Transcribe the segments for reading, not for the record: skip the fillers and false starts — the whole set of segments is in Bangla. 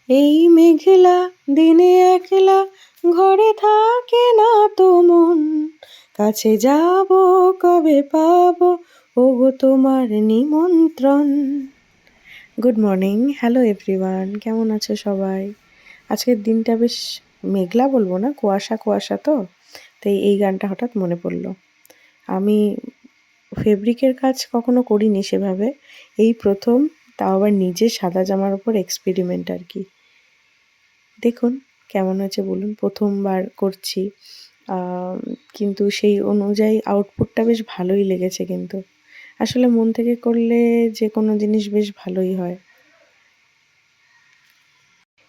এই মেঘলা দিনে একলা ঘরে থাকে না তো মন, কাছে যাব কবে পাবো ওগো তোমার নিমন্ত্রণ। গুড মর্নিং, হ্যালো এভরিওয়ান, কেমন আছো সবাই? আজকের দিনটা বেশ মেঘলা বলবো না, কুয়াশা কুয়াশা তো, তাই এই গানটা হঠাৎ মনে পড়লো। আমি ফেব্রিকের কাজ কখনো করিনি সেভাবে, এই প্রথম, তাও আবার নিজের সাদা জামার ওপর এক্সপেরিমেন্ট আর কি। দেখুন কেমন হয়েছে বলুন, প্রথমবার করছি, কিন্তু সেই অনুযায়ী আউটপুটটা বেশ ভালোই লেগেছে। কিন্তু আসলে মন থেকে করলে যে কোনো জিনিস বেশ ভালোই হয়।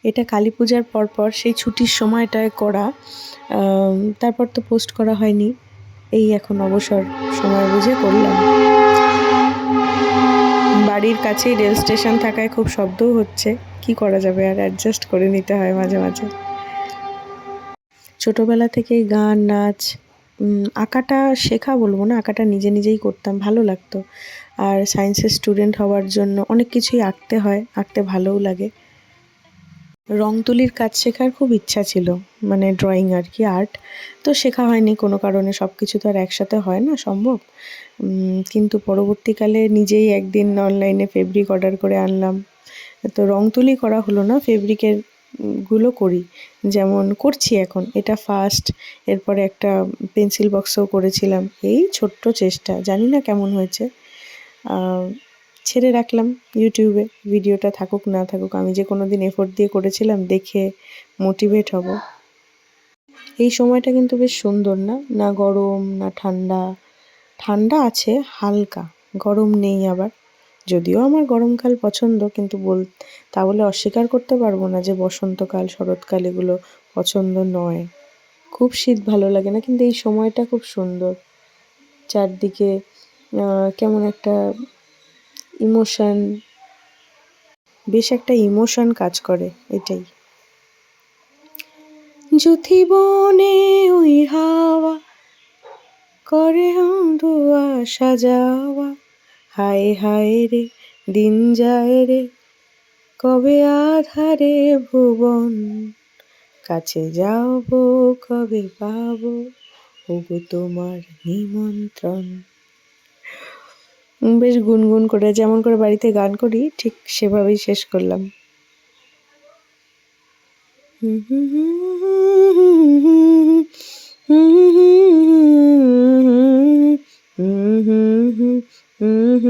এটা কালী পূজার পরপর সেই ছুটির সময়টায় করা, তারপর তো পোস্ট করা হয়নি, এই এখন অবসর সময় বুঝে করলাম। বাড়ির কাছেই রেল স্টেশন থাকায় খুব শব্দও হচ্ছে, কি করা যাবে, আর অ্যাডজাস্ট করে নিতে হয় মাঝে মাঝে। ছোটোবেলা থেকেই গান, নাচ, আঁকাটা শেখা বলবো না, আঁকাটা নিজে নিজেই করতাম, ভালো লাগতো। আর সায়েন্সের স্টুডেন্ট হওয়ার জন্য অনেক কিছুই আঁকতে হয়, আঁকতে ভালোও লাগে। রং তুলির কাজ শেখার খুব ইচ্ছা ছিল, মানে ড্রয়িং আর কি, আর্ট। তো শেখা হয়নি কোনো কারণে, সব কিছু তো আর একসাথে হয় না সম্ভব। কিন্তু পরবর্তীকালে নিজেই একদিন অনলাইনে ফেব্রিক অর্ডার করে আনলাম। তো রং তুলি করা হলো না, ফেব্রিকের গুলো করি, যেমন করছি এখন, এটা ফার্স্ট। এরপরে একটা পেন্সিল বক্সও করেছিলাম, এই ছোট্ট চেষ্টা, জানি না কেমন হয়েছে। ছেড়ে রাখলাম ইউটিউবে, ভিডিওটা থাকুক না থাকুক, আমি যে কোনো দিন এফোর্ট দিয়ে করেছিলাম, দেখে মোটিভেট হব। এই সময়টা কিন্তু বেশ সুন্দর, না না গরম না ঠান্ডা, ঠান্ডা আছে হালকা, গরম নেই আবার। যদিও আমার গরমকাল পছন্দ, কিন্তু তা বলে অস্বীকার করতে পারবো না যে বসন্তকাল, শরৎকাল এগুলো পছন্দ নয়। খুব শীত ভালো লাগে না, কিন্তু এই সময়টা খুব সুন্দর। চারদিকে কেমন একটা ইমোশন, বেশ একটা ইমোশন কাজ করে, এটাই। যুথি বনে ওই হাওয়া করে ধোয়া সাজাওয়া, হায় হায় রে দিন যায় রে, কবে আধারে ভুবন, কাছে যাব কবে পাবো ওগো তোমার নিমন্ত্রণ। বেশ গুনগুন করে, যেমন করে বাড়িতে গান করি ঠিক সেভাবেই শেষ করলাম। হুম হুম হুম হুম হুম হুম হুম হুম হুম হুম হুম হুম।